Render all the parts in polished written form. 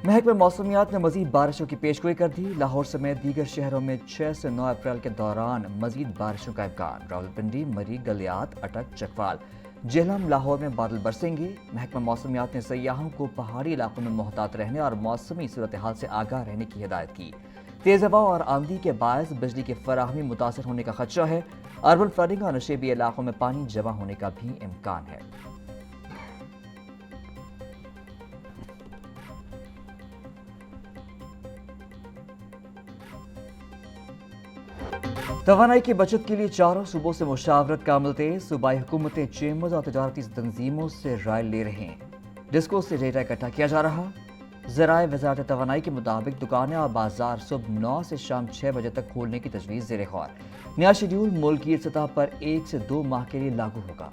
محکمہ موسمیات نے مزید بارشوں کی پیشگوئی کر دی۔ لاہور سمیت دیگر شہروں میں 6 سے 9 اپریل کے دوران مزید بارشوں کا امکان۔ راولپنڈی، مری، گلیات، اٹک، چکوال، جہلم، لاہور میں بادل برسیں گے۔ محکمہ موسمیات نے سیاحوں کو پہاڑی علاقوں میں محتاط رہنے اور موسمی صورتحال سے آگاہ رہنے کی ہدایت کی۔ تیز ہوا اور آندھی کے باعث بجلی کی فراہمی متاثر ہونے کا خدشہ ہے۔ اربن فلڈنگ اور نشیبی علاقوں میں پانی جمع ہونے کا بھی امکان ہے۔ توانائی کی بچت کے لیے چاروں صوبوں سے مشاورت کا عمل تیز۔ صوبائی حکومتیں چیمبرز اور تجارتی تنظیموں سے رائے لے رہے ہیں۔ ڈسکو سے ڈیٹا اکٹھا کیا جا رہا۔ ذرائع وزارت توانائی کے مطابق دکانیں اور بازار صبح 9 سے شام 6 بجے تک کھولنے کی تجویز زیر غور۔ نیا شیڈول ملکی سطح پر 1 سے 2 ماہ کے لیے لاگو ہوگا۔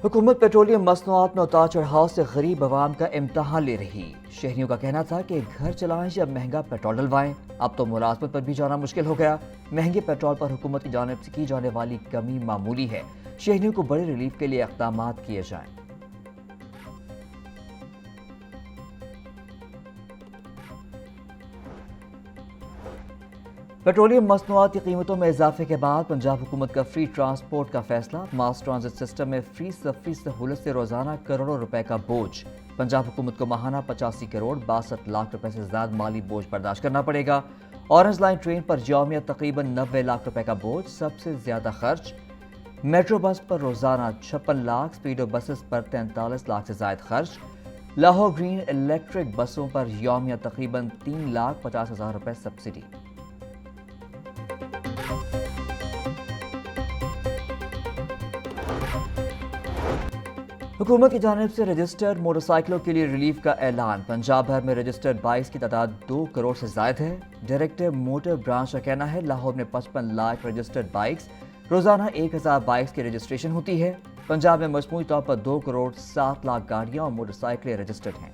حکومت پیٹرولیم مصنوعات میں اتار چڑھاؤ سے غریب عوام کا امتحان لے رہی۔ شہریوں کا کہنا تھا کہ گھر چلائیں یا مہنگا پیٹرول ڈلوائیں، اب تو ملازمت پر بھی جانا مشکل ہو گیا۔ مہنگے پیٹرول پر حکومت کی جانب سے کی جانے والی کمی معمولی ہے۔ شہریوں کو بڑے ریلیف کے لیے اقدامات کیے جائیں۔ پیٹرولیم مصنوعات کی قیمتوں میں اضافے کے بعد پنجاب حکومت کا فری ٹرانسپورٹ کا فیصلہ۔ ماس ٹرانزٹ سسٹم میں فری سفری سہولت سے روزانہ کروڑوں روپے کا بوجھ۔ پنجاب حکومت کو ماہانہ 85 کروڑ 62 لاکھ روپے سے زیادہ مالی بوجھ برداشت کرنا پڑے گا۔ اورنج لائن ٹرین پر یومیہ تقریباً 90 لاکھ روپے کا بوجھ، سب سے زیادہ خرچ۔ میٹرو بس پر روزانہ 56 لاکھ، اسپیڈو بسز پر 43 لاکھ سے زائد خرچ۔ لاہور گرین الیکٹرک بسوں پر یومیہ تقریباً 3,50,000 روپے سبسڈی۔ حکومت کی جانب سے رجسٹرڈ موٹر سائیکلوں کے لیے ریلیف کا اعلان۔ پنجاب بھر میں رجسٹرڈ بائکس کی تعداد 2 کروڑ سے زائد ہے۔ ڈائریکٹر موٹر برانچ کا کہنا ہے لاہور میں 55 لاکھ رجسٹرڈ بائکس، روزانہ 1000 بائکس کی رجسٹریشن ہوتی ہے۔ پنجاب میں مجموعی طور پر 2 کروڑ 7 لاکھ گاڑیاں اور موٹر سائیکلیں رجسٹرڈ ہیں۔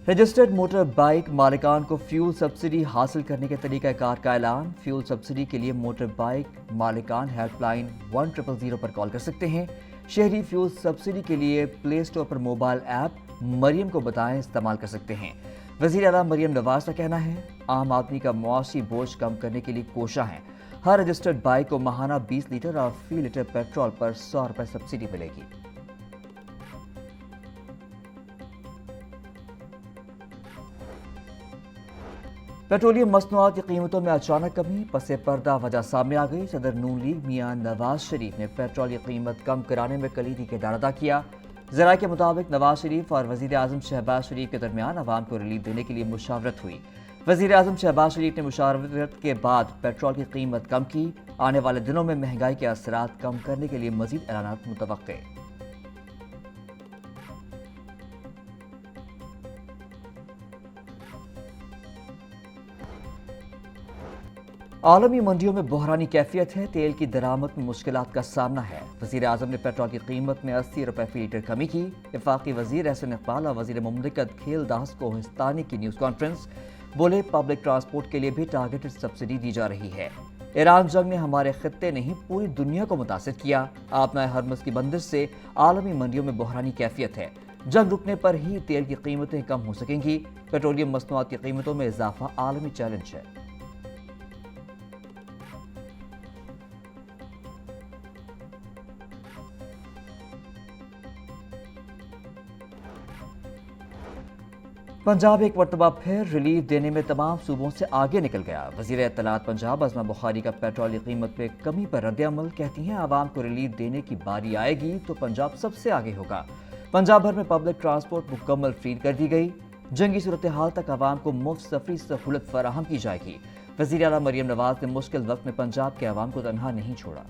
رجسٹرڈ موٹر بائک مالکان کو فیول سبسڈی حاصل کرنے کے طریقہ کار کا اعلان۔ فیول سبسڈی کے لیے موٹر بائک مالکان ہیلپ لائن 1000 پر کال کر سکتے ہیں۔ شہری فیول سبسڈی کے لیے پلے سٹور پر موبائل ایپ مریم کو بتائیں استعمال کر سکتے ہیں۔ وزیر اعلیٰ مریم نواز کا کہنا ہے عام آدمی کا معاشی بوجھ کم کرنے کے لیے کوشاں ہیں۔ ہر رجسٹرڈ بائک کو ماہانہ 20 لیٹر اور فی لیٹر پیٹرول پر 100 روپے سبسڈی ملے گی۔ پیٹرولیم مصنوعات کی قیمتوں میں اچانک کمی، پس پردہ وجہ سامنے آ گئی۔ صدر نون لیگ میاں نواز شریف نے پیٹرول کی قیمت کم کرانے میں کلیدی کردار ادا کیا۔ ذرائع کے مطابق نواز شریف اور وزیر اعظم شہباز شریف کے درمیان عوام کو ریلیف دینے کے لیے مشاورت ہوئی۔ وزیر اعظم شہباز شریف نے مشاورت کے بعد پیٹرول کی قیمت کم کی۔ آنے والے دنوں میں مہنگائی کے اثرات کم کرنے کے لیے مزید اعلانات متوقع۔ عالمی منڈیوں میں بحرانی کیفیت ہے، تیل کی درآمد میں مشکلات کا سامنا ہے۔ وزیر اعظم نے پیٹرول کی قیمت میں 80 روپے فی لیٹر کمی کی۔ وفاقی وزیر احسن اقبال اور وزیر مملکت کھیل داس کوہستانی کی نیوز کانفرنس، بولے پبلک ٹرانسپورٹ کے لیے بھی ٹارگیٹڈ سبسڈی دی جا رہی ہے۔ ایران جنگ نے ہمارے خطے نہیں پوری دنیا کو متاثر کیا۔ آبنائے ہرمز کی بندش سے عالمی منڈیوں میں بحرانی کیفیت ہے۔ جنگ رکنے پر ہی تیل کی قیمتیں کم ہو سکیں گی۔ پیٹرولیم مصنوعات کی قیمتوں میں اضافہ عالمی چیلنج ہے۔ پنجاب ایک مرتبہ پھر ریلیف دینے میں تمام صوبوں سے آگے نکل گیا۔ وزیر اطلاعات پنجاب عظمہ بخاری کا پیٹرول قیمت میں کمی پر رد عمل، کہتی ہیں عوام کو ریلیف دینے کی باری آئے گی تو پنجاب سب سے آگے ہوگا۔ پنجاب بھر میں پبلک ٹرانسپورٹ مکمل فری کر دی گئی۔ جنگی صورتحال تک عوام کو مفت سفری سہولت فراہم کی جائے گی۔ وزیر اعلیٰ مریم نواز نے مشکل وقت میں پنجاب کے عوام کو تنہا نہیں چھوڑا۔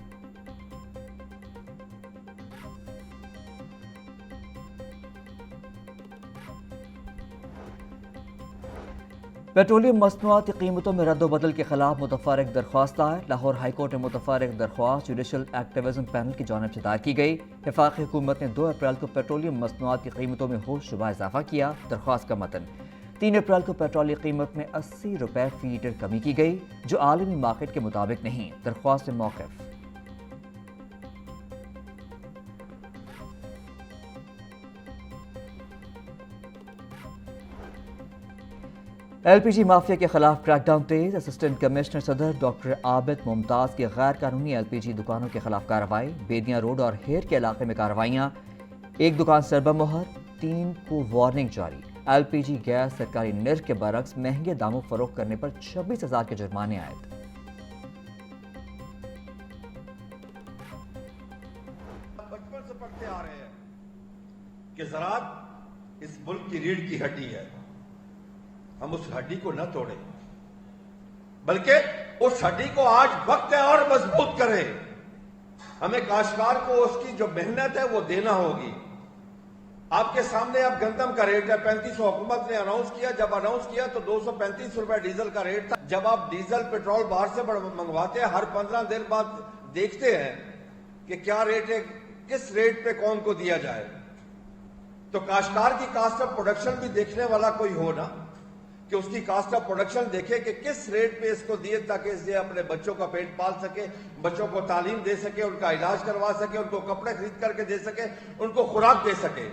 پیٹرولیم مصنوعات کی قیمتوں میں رد و بدل کے خلاف متفرق درخواست دائر۔ لاہور ہائی کورٹ میں متفرق درخواست جوڈیشل ایکٹیویزم پینل کی جانب سے دائر کی گئی۔ وفاقی حکومت نے 2 اپریل کو پیٹرولیم مصنوعات کی قیمتوں میں ہوشربا اضافہ کیا۔ درخواست کا متن 3 اپریل کو پیٹرول کی قیمت میں 80 روپے فی لیٹر کمی کی گئی، جو عالمی مارکیٹ کے مطابق نہیں۔ درخواست موقف۔ ایل پی جی مافیا کے خلاف کریک ڈاؤن تیز۔ اسسٹنٹ کمشنر صدر ڈاکٹر عابد ممتاز کی غیر قانونی ایل پی جی دکانوں کے خلاف کارروائی۔ بیدیاں روڈ اور ہیر کے علاقے میں کارروائیاں، 1 دکان سربہ مہر، 3 کو وارننگ جاری۔ ایل پی جی گیس سرکاری نرخ کے برعکس مہنگے داموں فروخت کرنے پر 26,000 کے جرمانے عائد۔ بچپن سے پڑھتے آ رہے ہیں کہ زراعت اس ملک کی ریڑھ کی ہڈی ہے، ہم اس ہڈی کو نہ توڑیں بلکہ اس ہڈی کو آج وقت ہے اور مضبوط کریں۔ ہمیں کاشتکار کو اس کی جو محنت ہے وہ دینا ہوگی۔ آپ کے سامنے اب گندم کا ریٹ ہے 3500، حکومت نے اناؤنس کیا، جب اناؤنس کیا تو 235 روپے ڈیزل کا ریٹ تھا۔ جب آپ ڈیزل پیٹرول باہر سے منگواتے ہیں، ہر 15 دن بعد دیکھتے ہیں کہ کیا ریٹ ہے، کس ریٹ پہ کون کو دیا جائے، تو کاشتکار کی کاسٹ آف پروڈکشن بھی دیکھنے والا کوئی ہو نا، کہ اس کی کاسٹ آف پروڈکشن دیکھے کہ کس ریٹ پہ اس کو دیے تاکہ اس سے اپنے بچوں کا پیٹ پال سکے، بچوں کو تعلیم دے سکے، ان کا علاج کروا سکے، ان کو کپڑے خرید کر کے دے سکے، ان کو خوراک دے سکے۔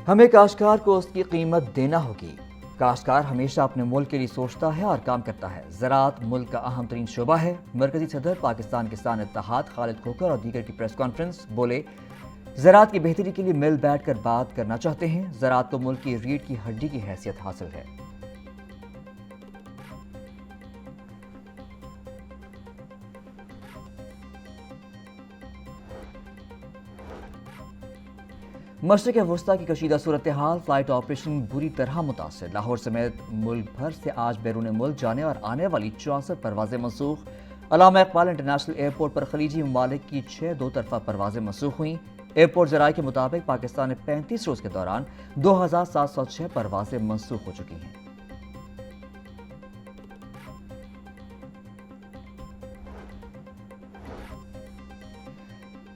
ہمیں کاشتکار کو اس کی قیمت دینا ہوگی۔ کاشتکار ہمیشہ اپنے ملک کے لیے سوچتا ہے اور کام کرتا ہے۔ زراعت ملک کا اہم ترین شعبہ ہے۔ مرکزی صدر پاکستان کسان اتحاد خالد کھوکر اور دیگر کی پریس کانفرنس بولے، زراعت کی بہتری کے لیے مل بیٹھ کر بات کرنا چاہتے ہیں۔ زراعت کو ملک کی ریڑھ کی ہڈی کی حیثیت حاصل ہے۔ مشرق وسطی کی کشیدہ صورتحال، فلائٹ آپریشن بری طرح متاثر۔ لاہور سمیت ملک بھر سے آج بیرون ملک جانے اور آنے والی 64 پروازیں منسوخ۔ علامہ اقبال انٹرنیشنل ایئرپورٹ پر خلیجی ممالک کی 6 دو طرفہ پروازیں منسوخ ہوئیں۔ ایئرپورٹ ذرائع کے مطابق پاکستان میں 35 روز کے دوران 2706 پروازیں منسوخ ہو چکی ہیں۔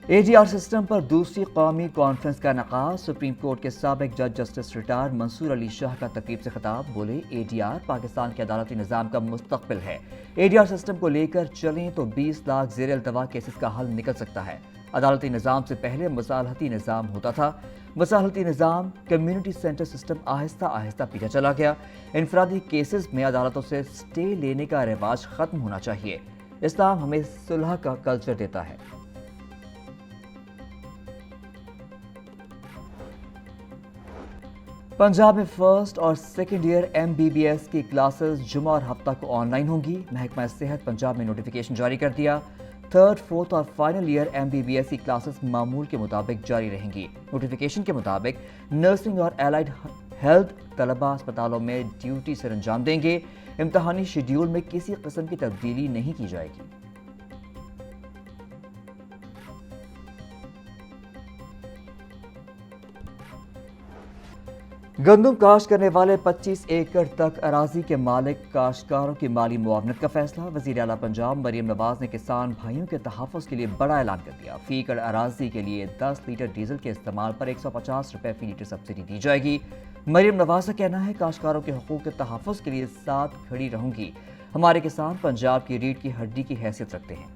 اے ڈی آر سسٹم پر دوسری قومی کانفرنس کا انعقاد۔ سپریم کورٹ کے سابق جج جسٹس ریٹائرڈ منصور علی شاہ کا تقریب سے خطاب، بولے اے ڈی آر پاکستان کے عدالتی نظام کا مستقبل ہے۔ اے ڈی آر سسٹم کو لے کر چلیں تو 20 لاکھ زیر التوا کیسز کا حل نکل سکتا ہے۔ عدالتی نظام سے پہلے مصالحتی نظام ہوتا تھا۔ مصالحتی نظام کمیونٹی سینٹر سسٹم آہستہ آہستہ پیچھے چلا گیا۔ انفرادی کیسز میں عدالتوں سے سٹے لینے کا رواج ختم ہونا چاہیے۔ اسلام ہمیں صلح کا کلچر دیتا ہے۔ پنجاب میں فرسٹ اور second year M B B S کی کلاسز جمعہ اور ہفتہ کو آن لائن ہوں گی۔ محکمہ صحت پنجاب میں نوٹیفیکیشن جاری کر دیا۔ تھرڈ، فورتھ اور final year M B B S کی کلاسز معمول کے مطابق جاری رہیں گی۔ نوٹیفیکیشن کے مطابق نرسنگ اور الائڈ ہیلتھ طلبہ اسپتالوں میں ڈیوٹی سر انجام دیں گے۔ امتحانی شیڈیول میں کسی قسم کی تبدیلی نہیں کی جائے گی۔ گندم کاشت کرنے والے 25 ایکڑ تک اراضی کے مالک کاشتکاروں کی مالی معاونت کا فیصلہ۔ وزیر اعلیٰ پنجاب مریم نواز نے کسان بھائیوں کے تحفظ کے لیے بڑا اعلان کر دیا۔ فی ایکڑ اراضی کے لیے 10 لیٹر ڈیزل کے استعمال پر 150 روپے فی لیٹر سبسڈی دی جائے گی۔ مریم نواز کا کہنا ہے کاشتکاروں کے حقوق کے تحفظ کے لیے ساتھ کھڑی رہوں گی۔ ہمارے کسان پنجاب کی ریڑھ کی ہڈی کی حیثیت رکھتے ہیں۔